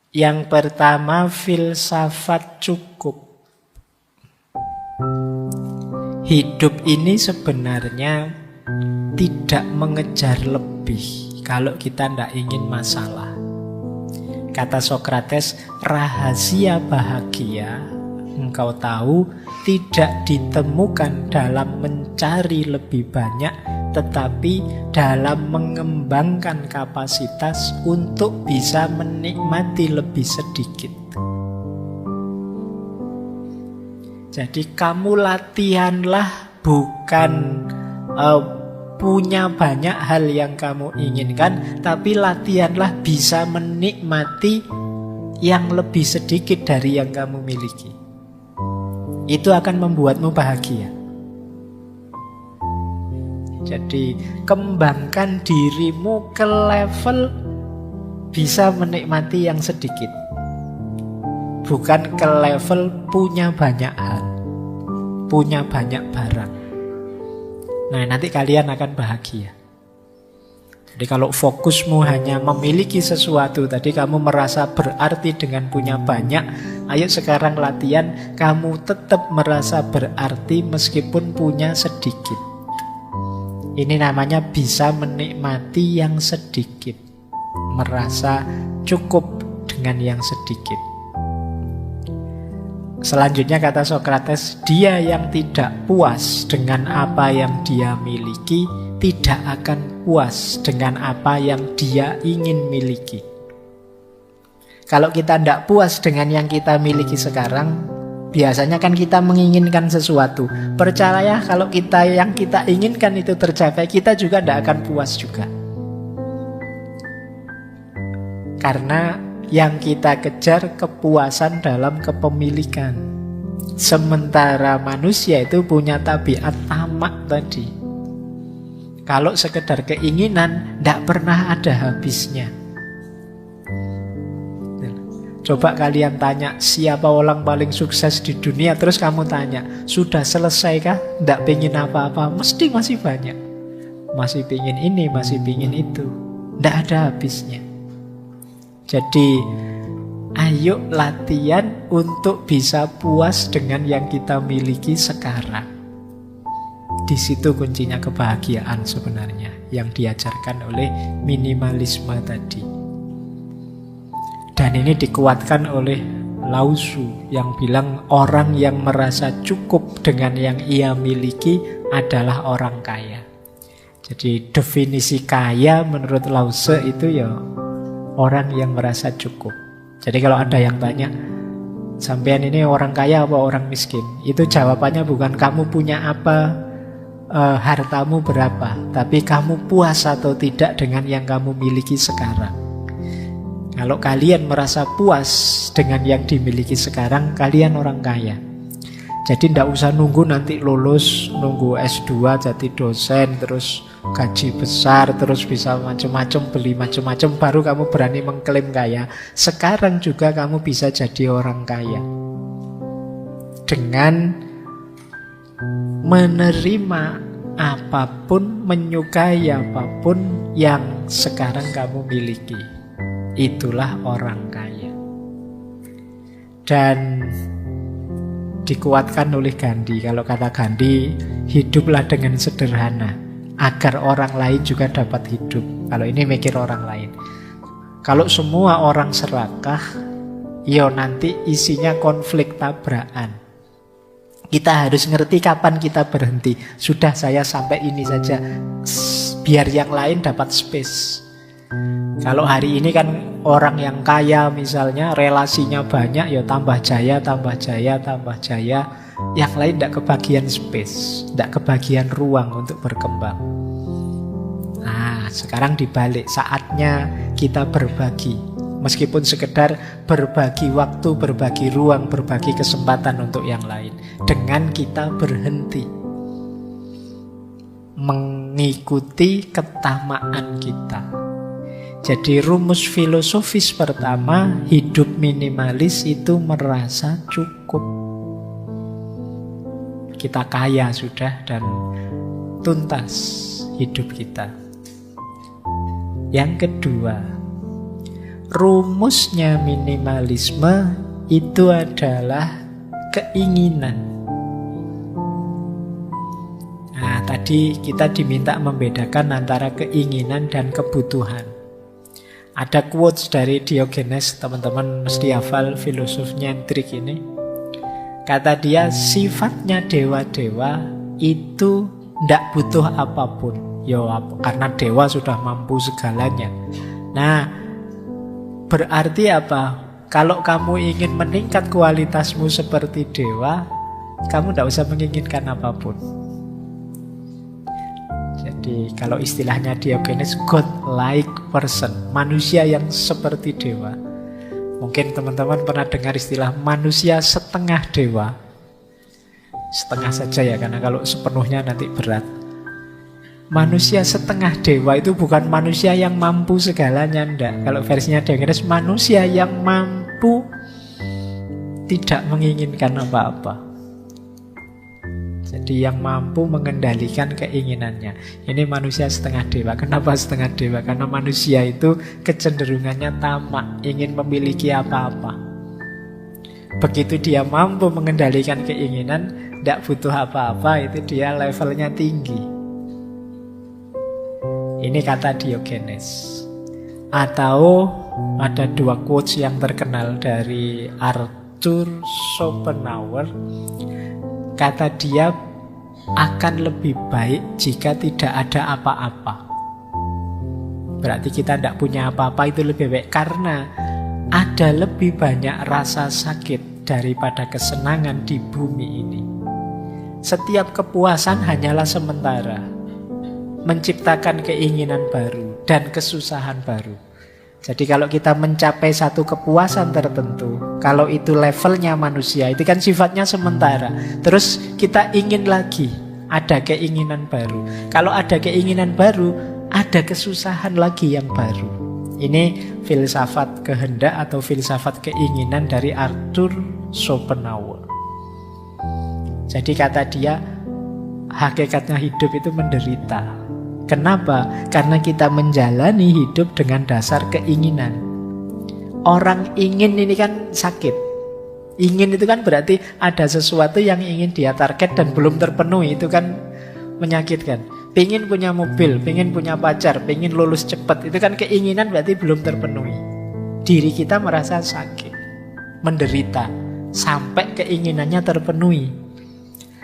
Yang pertama, filsafat cukup. Hidup ini sebenarnya tidak mengejar lebih kalau kita tidak ingin masalah. Kata Sokrates, rahasia bahagia, engkau tahu, tidak ditemukan dalam mencari lebih banyak, tetapi dalam mengembangkan kapasitas untuk bisa menikmati lebih sedikit. Jadi kamu latihanlah bukan punya banyak hal yang kamu inginkan, tapi latihanlah bisa menikmati yang lebih sedikit dari yang kamu miliki. Itu akan membuatmu bahagia. Jadi kembangkan dirimu ke level bisa menikmati yang sedikit, bukan ke level punya banyak hal, punya banyak barang. Nah, nanti kalian akan bahagia. Jadi kalau fokusmu hanya memiliki sesuatu, tadi kamu merasa berarti dengan punya banyak, ayo sekarang latihan, kamu tetap merasa berarti meskipun punya sedikit. Ini namanya bisa menikmati yang sedikit, merasa cukup dengan yang sedikit. Selanjutnya kata Sokrates, dia yang tidak puas dengan apa yang dia miliki tidak akan puas dengan apa yang dia ingin miliki. Kalau kita tidak puas dengan yang kita miliki sekarang, biasanya kan kita menginginkan sesuatu. Percaya kalau yang kita inginkan itu tercapai, kita juga tidak akan puas juga. Karena yang kita kejar kepuasan dalam kepemilikan. Sementara manusia itu punya tabiat tamak tadi. Kalau sekedar keinginan, tidak pernah ada habisnya. Coba kalian tanya, siapa orang paling sukses di dunia? Terus kamu tanya, sudah selesai kah? Tidak pengen apa-apa? Mesti masih banyak. Masih pengen ini, masih pengen itu. Tidak ada habisnya. Jadi, ayo latihan untuk bisa puas dengan yang kita miliki sekarang. Di situ kuncinya kebahagiaan sebenarnya yang diajarkan oleh minimalisme tadi. Dan ini dikuatkan oleh Lao Tzu yang bilang orang yang merasa cukup dengan yang ia miliki adalah orang kaya. Jadi definisi kaya menurut Lao Tzu itu ya orang yang merasa cukup. Jadi kalau ada yang tanya, sampean ini orang kaya apa orang miskin? Itu jawabannya bukan kamu punya apa, hartamu berapa, tapi kamu puas atau tidak dengan yang kamu miliki sekarang. Kalau kalian merasa puas dengan yang dimiliki sekarang, kalian orang kaya. Jadi tidak usah nunggu nanti lulus, nunggu S2 jadi dosen, terus gaji besar, terus bisa macam-macam, beli macam-macam, baru kamu berani mengklaim kaya. Sekarang juga kamu bisa jadi orang kaya dengan menerima apapun, menyukai apapun yang sekarang kamu miliki. Itulah orang kaya. Dan dikuatkan oleh Gandhi. Kalau kata Gandhi, hiduplah dengan sederhana agar orang lain juga dapat hidup. Kalau ini mikir orang lain. Kalau semua orang serakah, ya nanti isinya konflik tabrakan. Kita harus ngerti kapan kita berhenti. Sudah, saya sampai ini saja, biar yang lain dapat space. Kalau hari ini kan orang yang kaya misalnya relasinya banyak, ya tambah jaya, tambah jaya, tambah jaya. Yang lain tidak kebagian space, tidak kebagian ruang untuk berkembang. Nah, sekarang dibalik, saatnya kita berbagi. Meskipun sekedar berbagi waktu, berbagi ruang, berbagi kesempatan untuk yang lain. Dengan kita berhenti mengikuti ketamaan kita. Jadi rumus filosofis pertama, hidup minimalis itu merasa cukup. Kita kaya sudah dan tuntas hidup kita. Yang kedua, rumusnya minimalisme itu adalah keinginan. Nah, tadi kita diminta membedakan antara keinginan dan kebutuhan. Ada quotes dari Diogenes, teman-teman mesti hafal, filosof nyentrik ini. Kata dia, sifatnya dewa-dewa itu tidak butuh apapun. Karena dewa sudah mampu segalanya. Nah, berarti apa? Kalau kamu ingin meningkat kualitasmu seperti dewa, kamu tidak usah menginginkan apapun. Jadi kalau istilahnya Diogenes, God-like person, manusia yang seperti dewa. Mungkin teman-teman pernah dengar istilah manusia setengah dewa. Setengah saja ya, karena kalau sepenuhnya nanti berat. Manusia setengah dewa itu bukan manusia yang mampu segalanya, enggak. Kalau versinya Diogenes, manusia yang mampu tidak menginginkan apa-apa. Jadi yang mampu mengendalikan keinginannya. Ini manusia setengah dewa. Kenapa setengah dewa? Karena manusia itu kecenderungannya tamak, ingin memiliki apa-apa. Begitu dia mampu mengendalikan keinginan, tidak butuh apa-apa, itu dia levelnya tinggi. Ini kata Diogenes. Atau ada dua quotes yang terkenal dari Arthur Schopenhauer. Kata dia, akan lebih baik jika tidak ada apa-apa. Berarti kita tidak punya apa-apa, itu lebih baik. Karena ada lebih banyak rasa sakit daripada kesenangan di bumi ini. Setiap kepuasan hanyalah sementara, menciptakan keinginan baru dan kesusahan baru. Jadi kalau kita mencapai satu kepuasan tertentu, kalau itu levelnya manusia, itu kan sifatnya sementara. Terus kita ingin lagi, ada keinginan baru. Kalau ada keinginan baru, ada kesusahan lagi yang baru. Ini filsafat kehendak atau filsafat keinginan dari Arthur Schopenhauer. Jadi kata dia, hakikatnya hidup itu menderita. Kenapa? Karena kita menjalani hidup dengan dasar keinginan. Orang ingin ini kan sakit. Ingin itu kan berarti ada sesuatu yang ingin dia target dan belum terpenuhi. Itu kan menyakitkan. Pengen punya mobil, pengen punya pacar, pengen lulus cepat. Itu kan keinginan berarti belum terpenuhi. Diri kita merasa sakit, menderita, sampai keinginannya terpenuhi.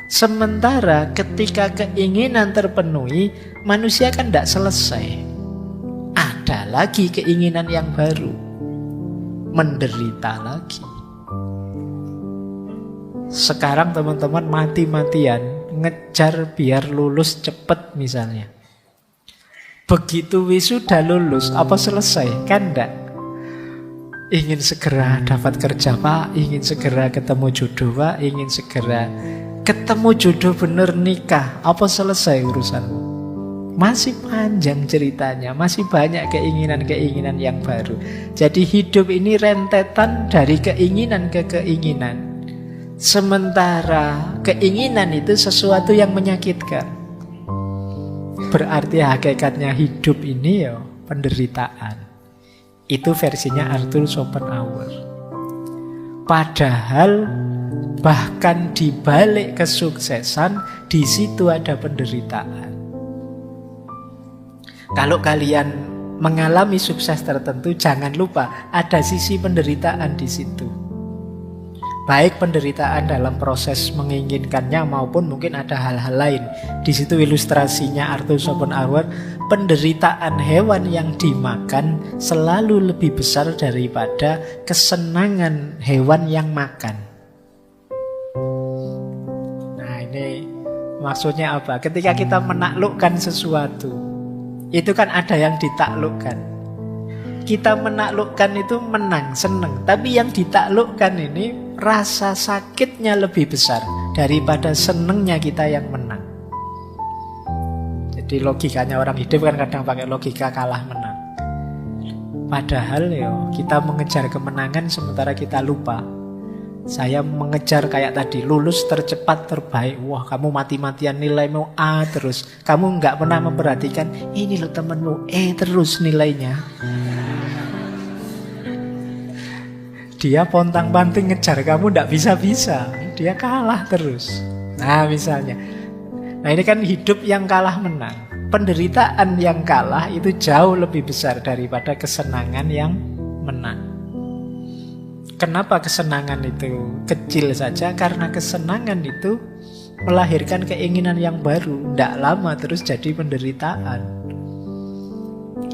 Sementara ketika keinginan terpenuhi, manusia kan tidak selesai. Ada lagi keinginan yang baru, menderita lagi. Sekarang teman-teman mati-matian ngejar biar lulus cepat misalnya. Begitu wisuda lulus, apa selesai? Kan enggak. Ingin segera dapat kerja Pak, ingin segera ketemu jodoh Pak, ingin segera ketemu jodoh bener nikah. Apa selesai urusanmu? Masih panjang ceritanya, masih banyak keinginan-keinginan yang baru. Jadi hidup ini rentetan dari keinginan ke keinginan. Sementara keinginan itu sesuatu yang menyakitkan. Berarti hakikatnya hidup ini ya penderitaan. Itu versinya Arthur Schopenhauer. Padahal bahkan di balik kesuksesan, di situ ada penderitaan. Kalau kalian mengalami sukses tertentu, jangan lupa ada sisi penderitaan di situ. Baik penderitaan dalam proses menginginkannya maupun mungkin ada hal-hal lain. Di situ ilustrasinya Arthur Schopenhauer, penderitaan hewan yang dimakan selalu lebih besar daripada kesenangan hewan yang makan. Nah, ini maksudnya apa? Ketika kita menaklukkan sesuatu, itu kan ada yang ditaklukkan. Kita menaklukkan itu menang, senang. Tapi yang ditaklukkan ini rasa sakitnya lebih besar daripada senangnya kita yang menang. Jadi logikanya orang hidup kan kadang pakai logika kalah menang. Padahal kita mengejar kemenangan sementara kita lupa. Saya mengejar kayak tadi, lulus tercepat terbaik. Wah, kamu mati-matian nilaimu A terus. Kamu nggak pernah memperhatikan, ini loh temenmu E terus nilainya. dia pontang-panting ngejar kamu ndak bisa-bisa, dia kalah terus. Nah misalnya, nah ini kan hidup yang kalah menang. Penderitaan yang kalah itu jauh lebih besar daripada kesenangan yang menang. Kenapa kesenangan itu kecil saja? Karena kesenangan itu melahirkan keinginan yang baru, ndak lama terus jadi penderitaan.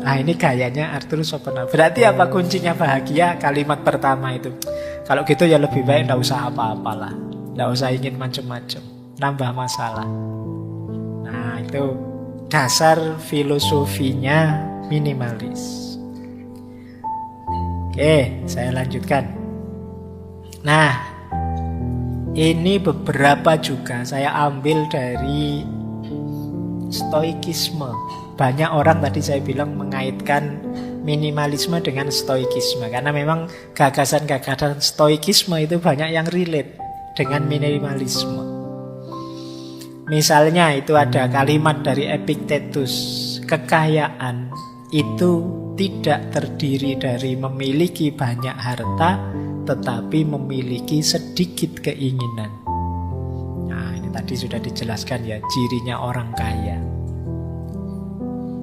Nah ini gayanya Arthur Schopenhauer. Berarti apa kuncinya bahagia? Kalimat pertama itu. Kalau gitu ya lebih baik ndak usah apa-apalah, ndak usah ingin macam-macam, nambah masalah. Nah itu dasar filosofinya minimalis. Oke, saya lanjutkan. Nah, ini beberapa juga saya ambil dari stoikisme. Banyak orang tadi saya bilang mengaitkan minimalisme dengan stoikisme, karena memang gagasan-gagasan stoikisme itu banyak yang relate dengan minimalisme. Misalnya itu ada kalimat dari Epictetus, kekayaan itu tidak terdiri dari memiliki banyak harta, tetapi memiliki sedikit keinginan. Nah ini tadi sudah dijelaskan ya, cirinya orang kaya.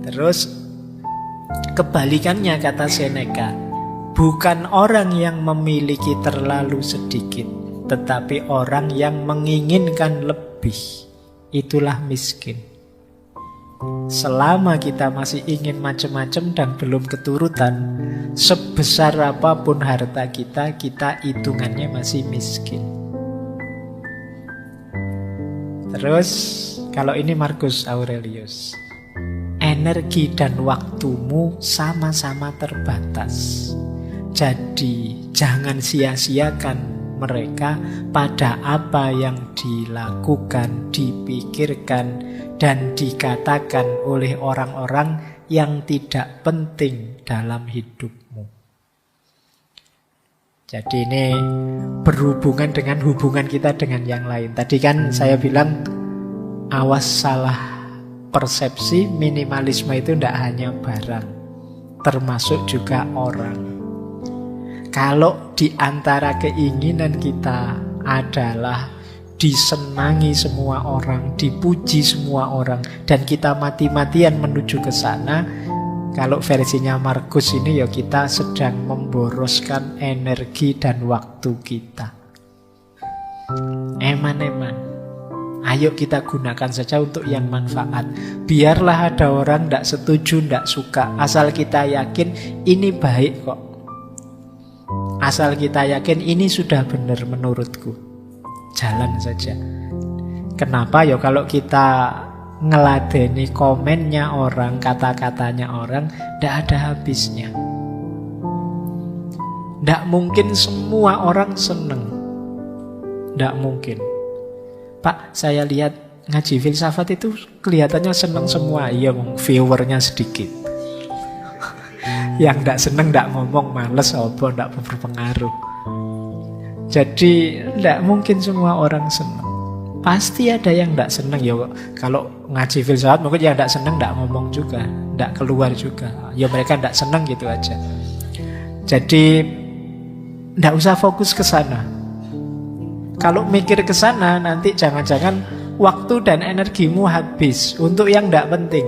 Terus kebalikannya kata Seneca, bukan orang yang memiliki terlalu sedikit, tetapi orang yang menginginkan lebih, itulah miskin. Selama kita masih ingin macam-macam dan belum keturutan, sebesar apapun harta kita, kita hitungannya masih miskin. Terus kalau ini Marcus Aurelius, energi dan waktumu sama-sama terbatas. Jadi jangan sia-siakan mereka pada apa yang dilakukan, dipikirkan, dan dikatakan oleh orang-orang yang tidak penting dalam hidupmu. Jadi ini berhubungan dengan hubungan kita dengan yang lain. Tadi kan saya bilang awas salah persepsi, minimalisme itu tidak hanya barang, termasuk juga orang. Kalau di antara keinginan kita adalah disenangi semua orang, dipuji semua orang, dan kita mati-matian menuju ke sana, kalau versinya Marcus ini ya kita sedang memboroskan energi dan waktu kita. Eman-eman, ayo kita gunakan saja untuk yang manfaat. Biarlah ada orang tidak setuju, tidak suka, asal kita yakin ini baik kok. Asal kita yakin ini sudah benar menurutku, jalan saja. Kenapa ya kalau kita ngeladeni komennya orang, kata-katanya orang, tidak ada habisnya. Tidak mungkin semua orang seneng, tidak mungkin. Pak, saya lihat ngaji filsafat itu kelihatannya seneng semua. Iya, viewernya sedikit. Yang tidak seneng tidak ngomong, males apa, tidak berpengaruh. Jadi tidak mungkin semua orang seneng. Pasti ada yang tidak seneng. Ya kalau ngaji filsafat mungkin yang tidak seneng tidak ngomong juga, tidak keluar juga. Ya mereka tidak seneng gitu aja. Jadi tidak usah fokus ke sana. Kalau mikir ke sana nanti jangan-jangan waktu dan energimu habis untuk yang tidak penting.